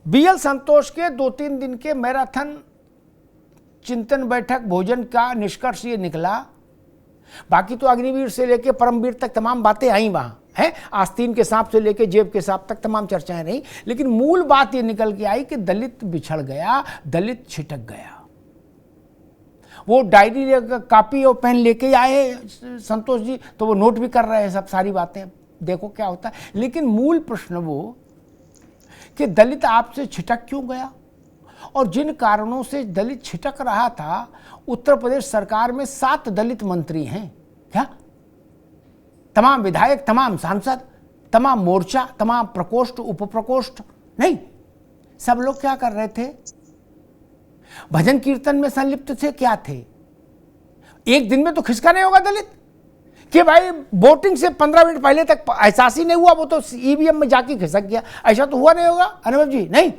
BL संतोष के 2-3 दिन के मैराथन चिंतन बैठक भोजन का निष्कर्ष ये निकला, बाकी तो अग्निवीर से लेके परमवीर तक तमाम बातें आई वहां है, आस्तीन के सांप से लेके जेब के सांप तक तमाम चर्चाएं रही, लेकिन मूल बात ये निकल के आई कि दलित बिछड़ गया, दलित छिटक गया। वो डायरी कॉपी और पेन लेके आए संतोष जी, तो वो नोट भी कर रहे हैं सब सारी बातें, देखो क्या होता है। लेकिन मूल प्रश्न वो कि दलित आपसे छिटक क्यों गया, और जिन कारणों से दलित छिटक रहा था, उत्तर प्रदेश सरकार में 7 दलित मंत्री हैं क्या, तमाम विधायक, तमाम सांसद, तमाम मोर्चा, तमाम प्रकोष्ठ, उप प्रकोष्ठ, नहीं, सब लोग क्या कर रहे थे, भजन कीर्तन में संलिप्त थे, क्या थे। एक दिन में तो खिसका नहीं होगा दलित कि भाई वोटिंग से 15 मिनट पहले तक एहसास ही नहीं हुआ, वो तो ईवीएम में जाके खिसक गया, ऐसा तो हुआ नहीं होगा अनुभव जी, नहीं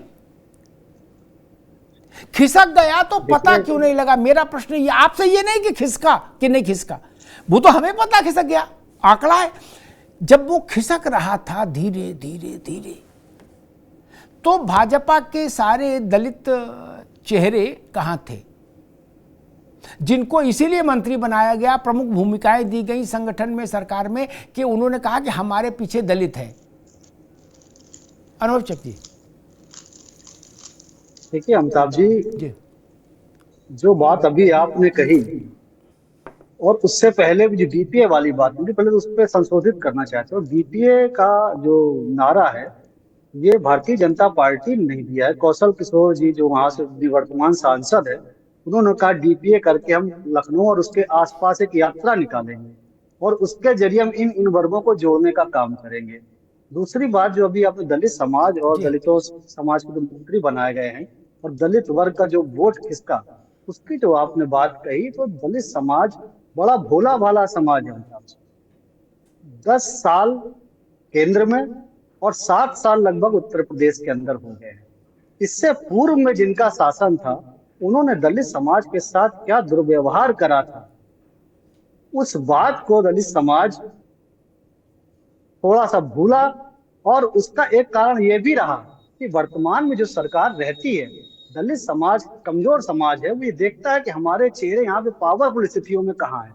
खिसक गया तो पता क्यों नहीं लगा। मेरा प्रश्न ये आपसे ये नहीं कि खिसका कि नहीं खिसका, वो तो हमें पता खिसक गया, आंकड़ा है। जब वो खिसक रहा था धीरे धीरे धीरे, तो भाजपा के सारे दलित चेहरे कहां थे, जिनको इसीलिए मंत्री बनाया गया, प्रमुख भूमिकाएं दी गई संगठन में, सरकार में, कि उन्होंने कहा कि हमारे पीछे दलित है। अनुभव चक जी। देखिए अमिताभ जी, जो बात अभी आपने कही और उससे पहले भी जो डीपीए वाली बात मुझे पहले तो उस पर संशोधित करना चाहते हो। डीपीए का जो नारा है ये भारतीय जनता पार्टी ने नहीं दिया है। कौशल किशोर जी जो वहां से निवर्तमान सांसद है, उन्होंने कहा डीपीए करके हम लखनऊ और उसके आसपास एक यात्रा निकालेंगे और उसके जरिए हम इन वर्गों को जोड़ने का काम करेंगे। दूसरी बात, जो अभी आपने दलित समाज और दलितों समाज के जो मंत्री बनाए गए हैं और दलित वर्ग का जो वोट किसका, उसकी जो आपने बात कही, तो दलित समाज बड़ा भोला भाला समाज है। 10 साल केंद्र में और 7 साल लगभग उत्तर प्रदेश के अंदर हो गए हैं। इससे पूर्व में जिनका शासन था, उन्होंने दलित समाज के साथ क्या दुर्व्यवहार करा था, उस बात को दलित समाज थोड़ा सा भूला। और उसका एक कारण यह भी रहा कि वर्तमान में जो सरकार रहती है, दलित समाज कमजोर समाज है, वो ये देखता है कि हमारे चेहरे यहाँ पे पावरफुल स्थितियों में कहाँ है।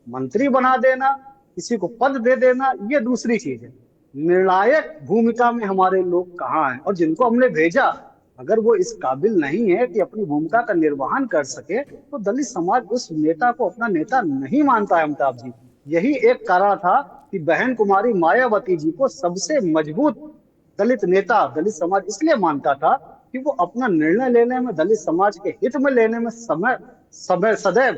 मंत्री बना देना, किसी को पद दे देना, ये दूसरी चीज है। निर्णायक भूमिका में हमारे लोग कहाँ हैं, और जिनको हमने भेजा अगर वो इस काबिल नहीं है कि अपनी भूमिका का निर्वहन कर सके, तो दलित समाज उस नेता को अपना नेता नहीं मानता है। अमिताभ जी, यही एक कारण था कि बहन कुमारी मायावती जी को सबसे मजबूत दलित नेता दलित समाज इसलिए मानता था कि वो अपना निर्णय लेने में, दलित समाज के हित में लेने में सदैव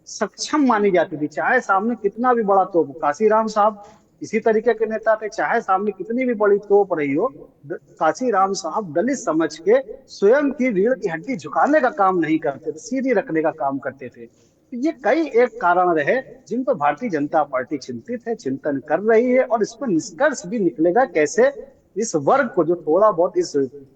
सक्षम मानी जाती थी। चाहे सामने कितना भी बड़ा तोप, काशीराम साहब इसी तरीके के नेता थे, चाहे सामने कितनी भी बड़ी तोप रही हो, काशीराम साहब दलित समझ के स्वयं की रीढ़ की हड्डी झुकाने का काम नहीं करते थे, सीधी रखने का काम करते थे। ये कई एक कारण रहे जिन पर भारतीय जनता पार्टी चिंतित है, चिंतन कर रही है, और इस पर निष्कर्ष भी निकलेगा कैसे इस वर्ग को जो थोड़ा बहुत इस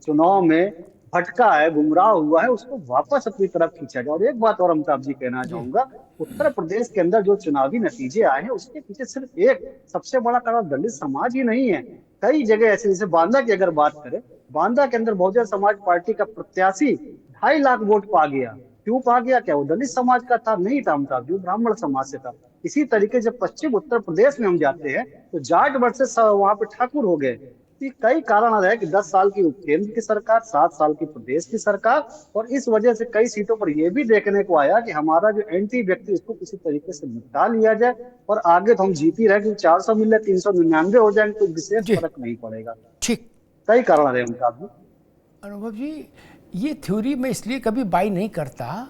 चुनाव में भटका है, गुमराह हुआ है, उसको वापस अपनी तरफ खींचा जाए। और एक बात और अमिताभ जी कहना चाहूंगा, उत्तर प्रदेश के अंदर जो चुनावी नतीजे आए हैं उसके पीछे सिर्फ एक सबसे बड़ा कारण दलित समाज ही नहीं है। कई जगह ऐसे, जैसे बांदा की अगर बात करें, बांदा के अंदर बहुजन समाज पार्टी का प्रत्याशी 2.5 लाख वोट पा गया। क्यों पा गया? क्या वो दलित समाज का था? नहीं था अमिताभ जी, ब्राह्मण समाज से था। इसी तरीके जब पश्चिम उत्तर प्रदेश में हम जाते हैं तो जाट वर्सेस वहां पे ठाकुर हो गए। कई कारण रहे कि 10 साल की केंद्र की सरकार, 7 साल की प्रदेश की सरकार, और इस वजह से कई सीटों पर यह भी देखने को आया कि हमारा जो एंटी व्यक्ति उसको किसी तरीके से निपटा लिया जाए, और आगे तो हम जीत ही रहे कि 400 मिले 399 हो जाएंगे, तो विशेष फर्क नहीं पड़ेगा। ठीक, कई कारण रहे उनका भी। अनुभव जी, ये थ्योरी मैं इसलिए कभी बाई नहीं करता।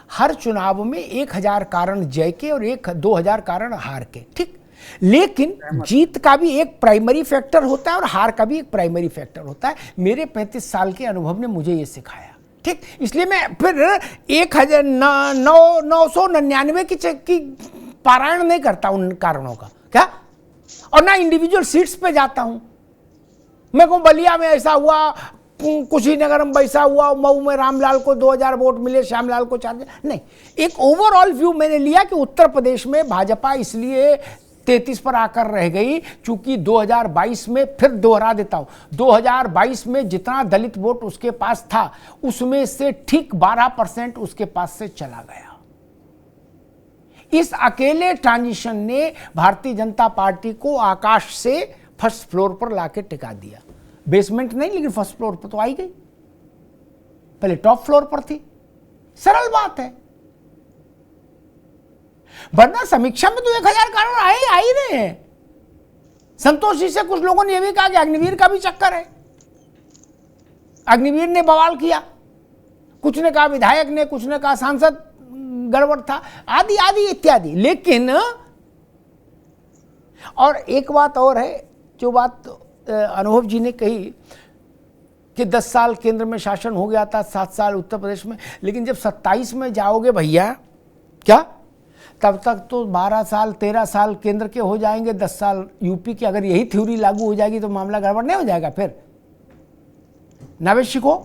हर चुनाव में 1000 कारण जय के और 2000 कारण हार के, ठीक, लेकिन जीत का भी एक प्राइमरी फैक्टर होता है और हार का भी एक प्राइमरी फैक्टर होता है। मेरे 35 साल के अनुभव ने मुझे ये सिखाया, ठीक, इसलिए मैं फिर 1999 की पारायण नहीं करता उन कारणों का, क्या, और ना इंडिविजुअल सीट्स पे जाता हूं। मैं कहूं बलिया में ऐसा हुआ, कुशीनगर में वैसा हुआ, मऊ में रामलाल को 2000 वोट मिले, श्यामलाल को 4000, नहीं। एक ओवरऑल व्यू मैंने लिया कि उत्तर प्रदेश में भाजपा इसलिए 33 पर आकर रह गई। चूंकि 2022 में, फिर दोहरा देता हूं, 2022 में जितना दलित वोट उसके पास था उसमें से ठीक 12% उसके पास से चला गया। इस अकेले ट्रांजिशन ने भारतीय जनता पार्टी को आकाश से फर्स्ट फ्लोर पर लाके टिका दिया। बेसमेंट नहीं, लेकिन फर्स्ट फ्लोर पर तो आई गई, पहले टॉप फ्लोर पर थी। सरल बात है। वरना समीक्षा में तो 1000 कारण आ ही रहे हैं। संतोष जी से कुछ लोगों ने यह भी कहा कि अग्निवीर का भी चक्कर है, अग्निवीर ने बवाल किया, कुछ ने कहा विधायक ने, कुछ ने कहा सांसद गड़बड़ था, आदि आदि इत्यादि। लेकिन और एक बात और है, जो बात अनुभव जी ने कही कि 10 साल केंद्र में शासन हो गया था, 7 साल उत्तर प्रदेश में, लेकिन जब 27 में जाओगे भैया, क्या तब तक तो 12 साल 13 साल केंद्र के हो जाएंगे, 10 साल यूपी की। अगर यही थ्योरी लागू हो जाएगी तो मामला गड़बड़ नहीं हो जाएगा? फिर नावेशी को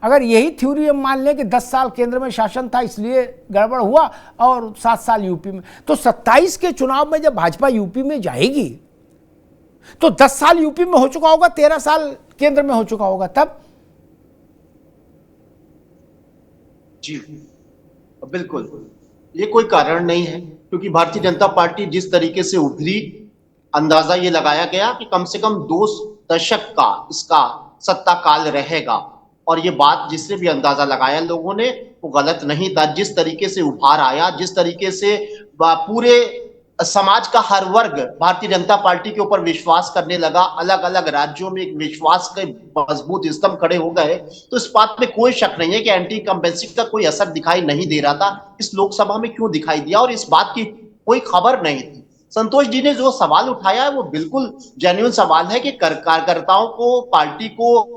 अगर यही थ्योरी हम मान लें कि 10 साल केंद्र में शासन था इसलिए गड़बड़ हुआ और 7 साल यूपी में, तो 27 के चुनाव में जब भाजपा यूपी में जाएगी तो 10 साल यूपी में हो चुका होगा, 13 साल केंद्र में हो चुका होगा तब। जी बिल्कुल, ये कोई कारण नहीं है, क्योंकि भारतीय जनता पार्टी जिस तरीके से उभरी, अंदाजा ये लगाया गया कि कम से कम 2 दशक का इसका सत्ता काल रहेगा। और ये बात जिससे भी अंदाजा लगाया लोगों ने, वो गलत नहीं था। जिस तरीके से उभार आया, जिस तरीके से पूरे समाज का हर वर्ग भारतीय जनता पार्टी के ऊपर विश्वास करने लगा, अलग अलग राज्यों में एक विश्वास के मजबूत स्तंभ खड़े हो गए, तो इस बात में कोई शक नहीं है कि एंटी इंकम्बेंसी का कोई असर दिखाई नहीं दे रहा था। इस लोकसभा में क्यों दिखाई दिया, और इस बात की कोई खबर नहीं थी। संतोष जी ने जो सवाल उठाया है वो बिल्कुल जेन्युइन सवाल है कि कार्यकर्ताओं को, पार्टी को,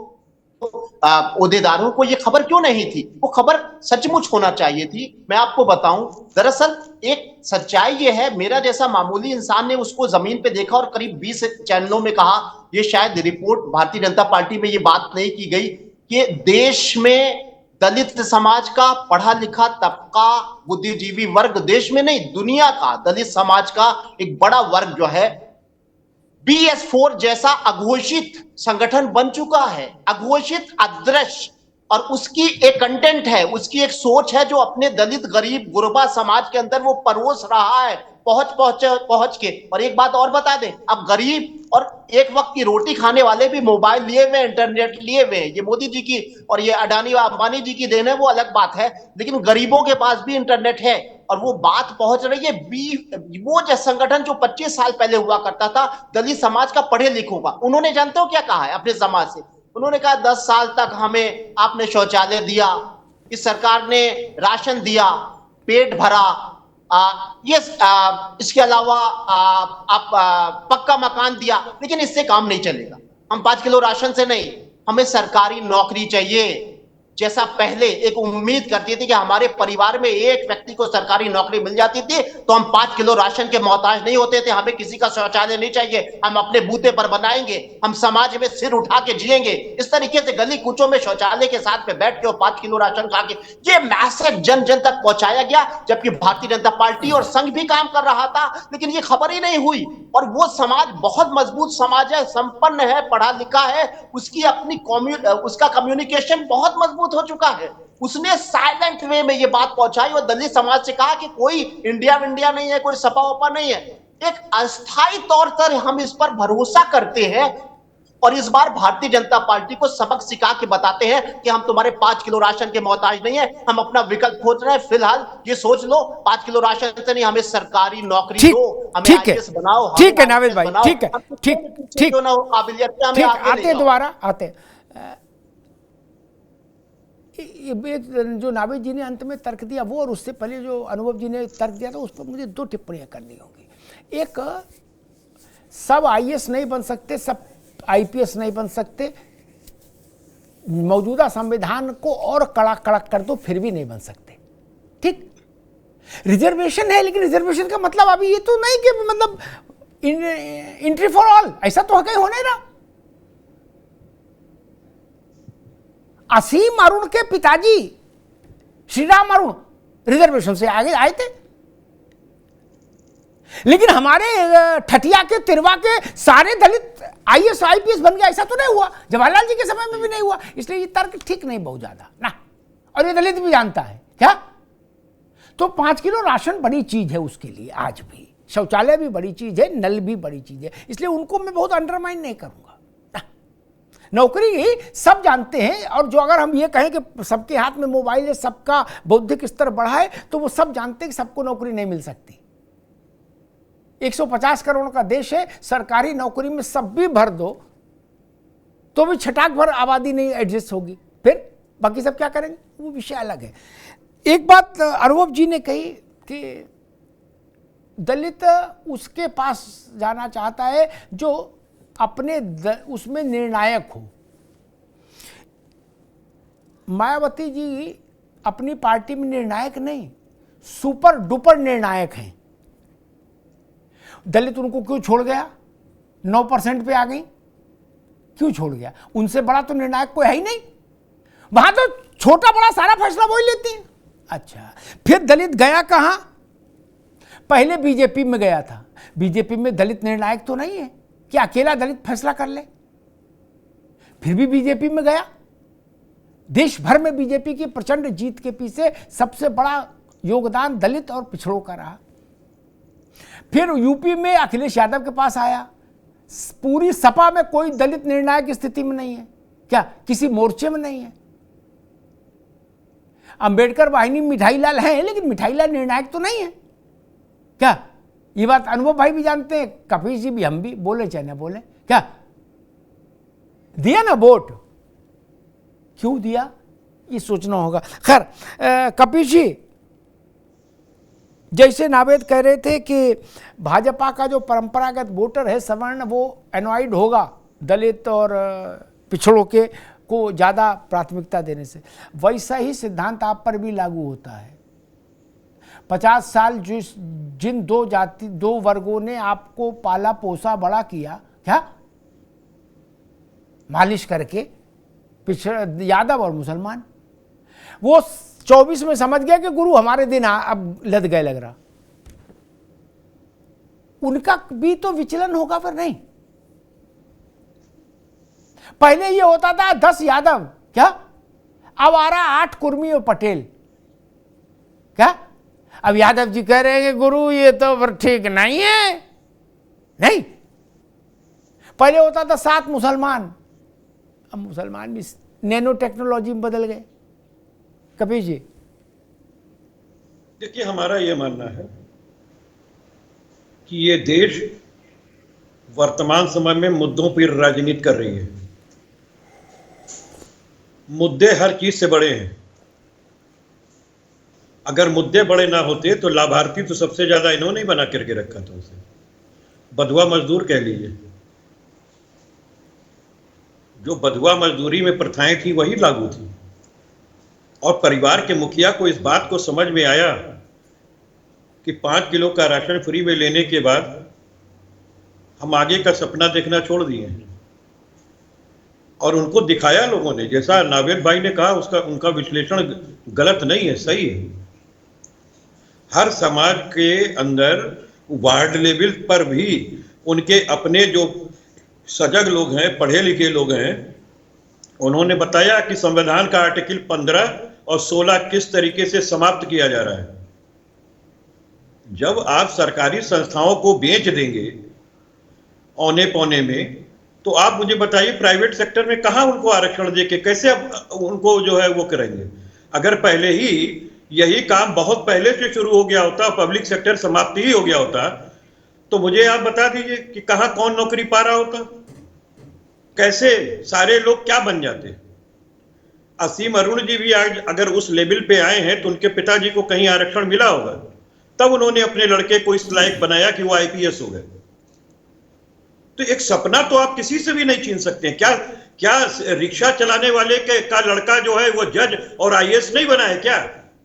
ओहदेदारों को ये खबर क्यों नहीं थी। वो खबर सचमुच होना चाहिए थी। मैं आपको बताऊं, दरअसल एक सच्चाई ये है, मेरा जैसा मामूली इंसान ने उसको जमीन पे देखा और करीब 20 चैनलों में कहा, ये शायद रिपोर्ट भारतीय जनता पार्टी में ये बात नहीं की गई कि देश में दलित समाज का पढ़ा लिखा तबका, बुद्धिजीवी वर्ग, देश में नहीं दुनिया का दलित समाज का एक बड़ा वर्ग जो है BS4 जैसा अघोषित संगठन बन चुका है, अघोषित, अदृश्य, और उसकी एक कंटेंट है, उसकी एक सोच है जो अपने दलित, गरीब, गुरबा समाज के अंदर वो परोस रहा है पहुंच के। और एक बात और बता दें, अब गरीब और एक वक्त की रोटी खाने वाले भी मोबाइल लिए हुए, इंटरनेट लिए हुए। ये मोदी जी की और ये अडानी अंबानी जी की देन है, वो अलग बात है, लेकिन गरीबों के पास भी इंटरनेट है और वो बात पहुंच रही है। वो जो संगठन जो 25 साल पहले हुआ करता था दलित समाज का, पढ़े लिखों का, उन्होंने जानते हो क्या कहा है अपने समाज से? उन्होंने कहा 10 साल तक हमें आपने शौचालय दिया, इस सरकार ने राशन दिया, पेट भरा, इसके अलावा आप पक्का मकान दिया, लेकिन इससे काम नहीं चलेगा। हम 5 किलो राशन से नहीं, हमें सरकारी नौकरी चाहिए। जैसा पहले एक उम्मीद करती थी कि हमारे परिवार में एक व्यक्ति को सरकारी नौकरी मिल जाती थी तो हम 5 किलो राशन के मोहताज नहीं होते थे, हमें किसी का शौचालय नहीं चाहिए, हम अपने बूते पर बनाएंगे, हम समाज में सिर उठा के जिएंगे। इस तरीके से गली कूचों में शौचालय के साथ में बैठ के और 5 किलो राशन खा के ये मैसेज जन जन तक पहुंचाया गया, जबकि भारतीय जनता पार्टी और संघ भी काम कर रहा था, लेकिन ये खबर ही नहीं हुई। और वो समाज बहुत मजबूत समाज है, संपन्न है, पढ़ा लिखा है, उसकी अपनी उसका कम्युनिकेशन बहुत मजबूत हो चुका है। उसने साइलेंट वे में ये बात पहुंचाई और दलित समाज से कहा कि कोई इंडिया नहीं है, कोई सपा वपा नहीं है। एक अस्थायी तौर पर हम इस पर भरोसा करते हैं और इस बार भारतीय जनता पार्टी को सबक सिखा के बताते हैं कि हम तुम्हारे 5 किलो राशन के मोहताज नहीं है, हम अपना विकल्प खोज रहे हैं। फिलहाल ये सोच लो, 5 किलो राशन से नहीं, हमें सरकारी नौकरी दो, हमें IAS बनाओ। ठीक है नावेद भाई, ठीक है, ठीक जो ना हो काबिलियत पे हमें आते दोबारा आते। जो नावेद जी ने अंत में तर्क दिया वो, और उससे पहले जो अनुभव जी ने तर्क दिया था, उस पर मुझे 2 टिप्पणियां करनी होंगी। एक, सब IAS नहीं बन सकते, सब IPS नहीं बन सकते, मौजूदा संविधान को और कड़क कर दो फिर भी नहीं बन सकते। ठीक, रिजर्वेशन है, लेकिन रिजर्वेशन का मतलब अभी ये तो नहीं कि मतलब एंट्री फॉर ऑल, ऐसा तो कहीं हो नहीं रहा। असीम अरुण के पिताजी श्रीराम अरुण रिजर्वेशन से आगे आए थे। लेकिन हमारे ठटिया के तिरवा के सारे दलित आईएएस आईपीएस बन गया, ऐसा तो नहीं हुआ। जवाहरलाल जी के समय में भी नहीं हुआ। इसलिए ये तर्क ठीक नहीं बहुत ज्यादा ना, और ये दलित भी जानता है क्या। तो 5 किलो राशन बड़ी चीज है उसके लिए, आज भी शौचालय भी बड़ी चीज है, नल भी बड़ी चीज है, इसलिए उनको मैं बहुत अंडरमाइन नहीं करूंगा। नौकरी सब जानते हैं, और जो अगर हम ये कहें कि सबके हाथ में मोबाइल है, सबका बौद्धिक स्तर बढ़ा है, तो वो सब जानते हैं कि सबको नौकरी नहीं मिल सकती। 150 करोड़ का देश है, सरकारी नौकरी में सब भी भर दो तो भी छटाक भर आबादी नहीं एडजस्ट होगी, फिर बाकी सब क्या करेंगे, वो विषय अलग है। एक बात अनुभव जी ने कही कि दलित उसके पास जाना चाहता है जो अपने उसमें निर्णायक हो। मायावती जी अपनी पार्टी में निर्णायक नहीं, सुपर डुपर निर्णायक हैं। दलित उनको क्यों छोड़ गया, 9% पे आ गई, क्यों छोड़ गया? उनसे बड़ा तो निर्णायक कोई है ही नहीं, वहां तो छोटा बड़ा सारा फैसला वही लेती है। अच्छा, फिर दलित गया कहां? पहले बीजेपी में गया था। बीजेपी में दलित निर्णायक तो नहीं है कि अकेला दलित फैसला कर ले, फिर भी बीजेपी में गया। देश भर में बीजेपी की प्रचंड जीत के पीछे सबसे बड़ा योगदान दलित और पिछड़ों का रहा। फिर यूपी में अखिलेश यादव के पास आया। पूरी सपा में कोई दलित निर्णायक स्थिति में नहीं है क्या, किसी मोर्चे में नहीं है। अंबेडकर वाहिनी मिठाईलाल है, लेकिन मिठाईलाल निर्णायक तो नहीं है क्या। ये बात अनुभव भाई भी जानते हैं, कपीश जी भी, हम भी, बोले चाहे ना बोले। क्या दिया ना वोट, क्यों दिया ये सोचना होगा। खैर कपीश जी, जैसे नावेद कह रहे थे कि भाजपा का जो परंपरागत वोटर है सवर्ण, वो एनॉइड होगा दलित और पिछड़ों के को ज़्यादा प्राथमिकता देने से। वैसा ही सिद्धांत आप पर भी लागू होता है। 50 साल जिन दो वर्गों ने आपको पाला पोसा बड़ा किया, क्या मालिश करके, यादव और मुसलमान, वो 24 में समझ गया कि गुरु हमारे दिन अब लद गए लग रहा। उनका भी तो विचलन होगा, पर नहीं। पहले ये होता था 10 यादव, क्या अब आ रहा 8 कुर्मी और पटेल, क्या। अब यादव जी कह रहे हैं कि गुरु ये तो फिर ठीक नहीं है। नहीं, पहले होता था 7 मुसलमान, अब मुसलमान भी नैनो टेक्नोलॉजी में बदल गए। कबीर जी, देखिए, हमारा यह मानना है कि ये देश वर्तमान समय में मुद्दों पर राजनीति कर रही है। मुद्दे हर चीज से बड़े हैं। अगर मुद्दे बड़े ना होते तो लाभार्थी तो सबसे ज्यादा इन्होंने ही बना करके रखा था उसे। बधुआ मजदूर कह लीजिए, जो बधुआ मजदूरी में प्रथाएं थी वही लागू थी। और परिवार के मुखिया को इस बात को समझ में आया कि 5 किलो का राशन फ्री में लेने के बाद हम आगे का सपना देखना छोड़ दिए, और उनको दिखाया लोगों ने। जैसा नावेद भाई ने कहा, उसका उनका विश्लेषण गलत नहीं है, सही है। हर समाज के अंदर वार्ड लेवल पर भी उनके अपने जो सजग लोग हैं, पढ़े लिखे लोग हैं, उन्होंने बताया कि संविधान का आर्टिकल 15 और 16 किस तरीके से समाप्त किया जा रहा है। जब आप सरकारी संस्थाओं को बेच देंगे औने पौने में, तो आप मुझे बताइए प्राइवेट सेक्टर में कहां उनको आरक्षण देके कैसे उनको जो है वो करेंगे। अगर पहले ही यही काम बहुत पहले से शुरू हो गया होता, पब्लिक सेक्टर समाप्ति ही हो गया होता, तो मुझे आप बता दीजिए कि कहां कौन नौकरी पा रहा होता, कैसे सारे लोग क्या बन जाते। असीम अरुण जी भी आज अगर उस लेवल पे आए हैं तो उनके पिताजी को कहीं आरक्षण मिला होगा, तब उन्होंने अपने लड़के को इस लायक बनाया कि वो आईपीएस हो गए। तो एक सपना तो आप किसी से भी नहीं छीन सकते हैं। क्या रिक्शा चलाने वाले का लड़का जो है वो जज और आईएएस नहीं बना है क्या?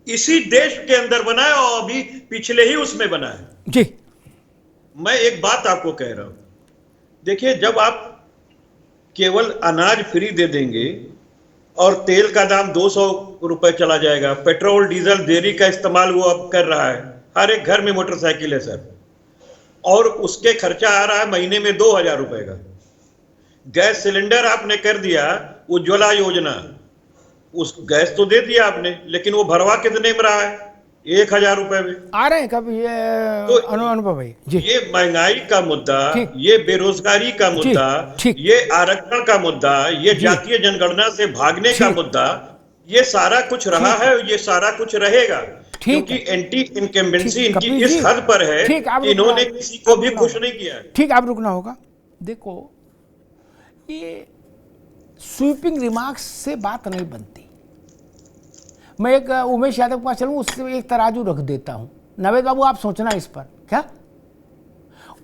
इसी देश के अंदर बना है और अभी पिछले ही उसमें बना है जी। मैं एक बात आपको कह रहा हूं, देखिए, जब आप केवल अनाज फ्री दे देंगे और तेल का दाम 200 रुपए चला जाएगा, पेट्रोल डीजल देरी का इस्तेमाल वो अब कर रहा है, हर एक घर में मोटरसाइकिल है सर, और उसके खर्चा आ रहा है महीने में 2,000 रुपए का। गैस सिलेंडर आपने कर दिया उज्ज्वला योजना, उस गैस तो दे दिया आपने, लेकिन वो भरवा कितने में रहा है? 1,000 रुपए में। आ रहे हैं कब ये तो अनुभव भाई जी? ये महंगाई का मुद्दा, ठीक। ये बेरोजगारी का मुद्दा, ठीक। ये आरक्षण का मुद्दा, ये जातीय जनगणना से भागने का ठीक। मुद्दा, ये सारा कुछ रहा ठीक। है, ये सारा कुछ रहेगा। ठीक क्योंकि एंटी इनकम्बेंसी ठीक, इनकी कपिल इस जी, हद पर है ठीक, आप कि इन्होंने रुकना- किसी को आप भी रुकना खुश होगा। नहीं किया है। ठीक, आप रुकना होगा। देखो, ये स्वीपिंग रिमार्क्स से बात नहीं बनती। मैं एक उमेश यादव के पास चलूँ, उससे एक तराजू रख देता हूँ। नवेद बाबू, आप सोचना इस पर। क्या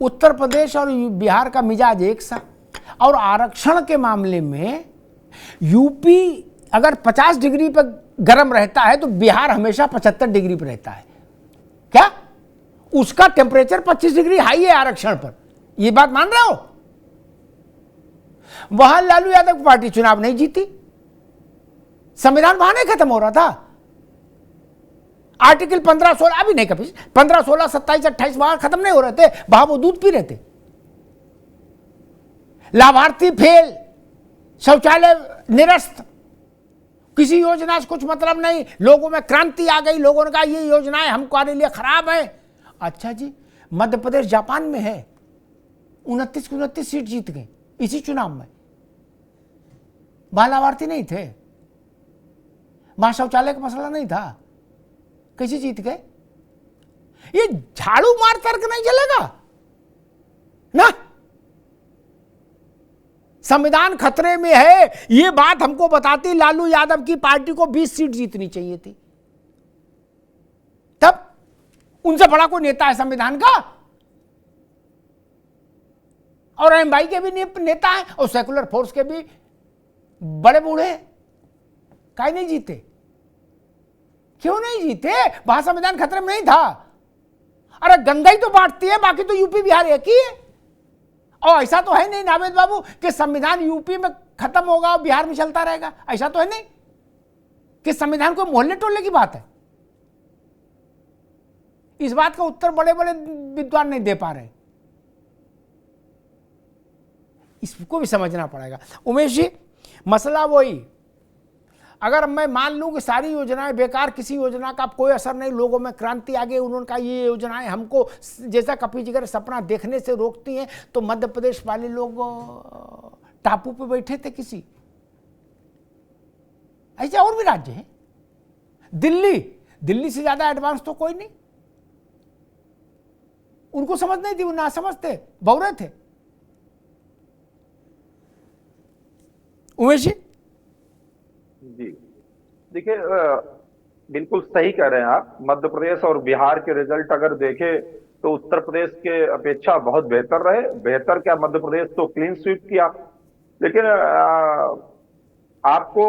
उत्तर प्रदेश और बिहार का मिजाज एक सा, और आरक्षण के मामले में यूपी अगर 50 डिग्री पर गर्म रहता है तो बिहार हमेशा 75 डिग्री पर रहता है। क्या उसका टेम्परेचर 25 डिग्री हाई है आरक्षण पर? यह बात मान रहे हो? वहां लालू यादव की पार्टी चुनाव नहीं जीती, संविधान वहां नहीं खत्म हो रहा था। आर्टिकल 15-16 अभी नहीं, कभी 15-16, 27-28 वहां खत्म नहीं हो रहे थे, वहां वो दूध पी रहे थे। लाभार्थी फेल, शौचालय निरस्त, किसी योजना से कुछ मतलब नहीं। लोगों में क्रांति आ गई, लोगों ने कहा ये योजनाएं हमारे लिए खराब है। अच्छा जी, मध्य प्रदेश जापान में है, 29 की 29 सीट जीत गई इसी चुनाव में। वहां लाभार्थी नहीं थे, वहां शौचालय का मसला नहीं था, कैसे जीत गए? ये झाड़ू मार तर्क नहीं चलेगा ना। संविधान खतरे में है, ये बात हमको बताती लालू यादव की पार्टी को 20 सीट जीतनी चाहिए थी। तब उनसे बड़ा कोई नेता है संविधान का? और एमआई के भी नेता हैं, और सेकुलर फोर्स के भी बड़े बूढ़े हैं। काहे नहीं जीते? क्यों नहीं जीते? वहां संविधान खतरे में नहीं था। अरे गंगा ही तो बांटती है, बाकी तो यूपी बिहार एक ही है। और ऐसा तो है नहीं नावेद बाबू कि संविधान यूपी में खत्म होगा और बिहार में चलता रहेगा। ऐसा तो है नहीं कि संविधान कोई मोहल्ले टोले की बात है। इस बात का उत्तर बड़े बड़े विद्वान नहीं दे पा रहे, इसको भी समझना पड़ेगा। उमेश जी, मसला वही, अगर मैं मान लूं कि सारी योजनाएं बेकार, किसी योजना का कोई असर नहीं, लोगों में क्रांति आ गई, उन्होंने कहा ये योजनाएं हमको जैसा कपिल जी का सपना देखने से रोकती हैं, तो मध्य प्रदेश वाले लोग टापू पे बैठे थे किसी। ऐसे और भी राज्य हैं। दिल्ली से ज्यादा एडवांस तो कोई नहीं। उनको समझ नहीं थी, वो ना समझते, बौरे थे। उमेश जी? जी देखिए, बिल्कुल सही कह रहे हैं आप। मध्य प्रदेश और बिहार के रिजल्ट अगर देखें तो उत्तर प्रदेश के अपेक्षा बहुत बेहतर रहे। बेहतर क्या, मध्य प्रदेश तो क्लीन स्वीप किया। लेकिन आपको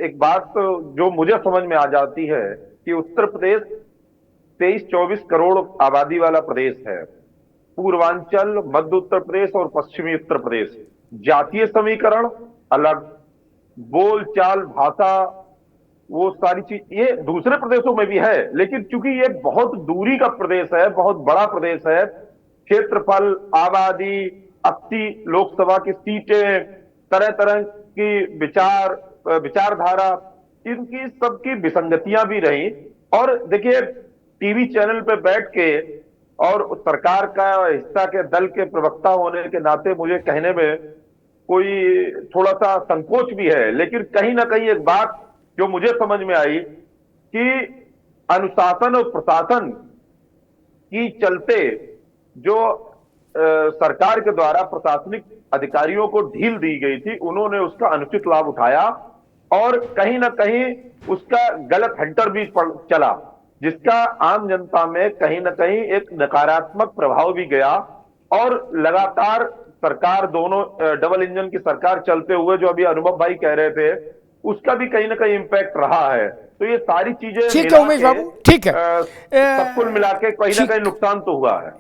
एक बात जो मुझे समझ में आ जाती है कि उत्तर प्रदेश 23-24 करोड़ आबादी वाला प्रदेश है। पूर्वांचल, मध्य उत्तर प्रदेश और पश्चिमी उत्तर प्रदेश, जातीय समीकरण अलग, बोल चाल, भाषा, वो सारी चीज ये दूसरे प्रदेशों में भी है। लेकिन चूंकि ये बहुत दूरी का प्रदेश है, बहुत बड़ा प्रदेश है, क्षेत्रफल, आबादी, 80 लोकसभा की सीटें, तरह तरह की विचारधारा, इनकी सबकी विसंगतियां भी रही। और देखिए, टीवी चैनल पे बैठ के और सरकार का हिस्सा के दल के प्रवक्ता होने के नाते मुझे कहने में कोई थोड़ा सा संकोच भी है। लेकिन कहीं ना कहीं एक बात जो मुझे समझ में आई कि अनुशासन और प्रशासन की चलते जो सरकार के द्वारा प्रशासनिक अधिकारियों को ढील दी गई थी, उन्होंने उसका अनुचित लाभ उठाया और कहीं ना कहीं उसका गलत हंटर भी चला, जिसका आम जनता में कहीं ना कहीं एक नकारात्मक प्रभाव भी गया। और लगातार सरकार, दोनों डबल इंजन की सरकार चलते हुए, जो अभी अनुभव भाई कह रहे थे, उसका भी कहीं ना कहीं इंपैक्ट रहा है। तो ये सारी चीजें ठीक है उमेश बाबू, ठीक है, सब कुल मिला के कहीं ना कहीं नुकसान तो हुआ है।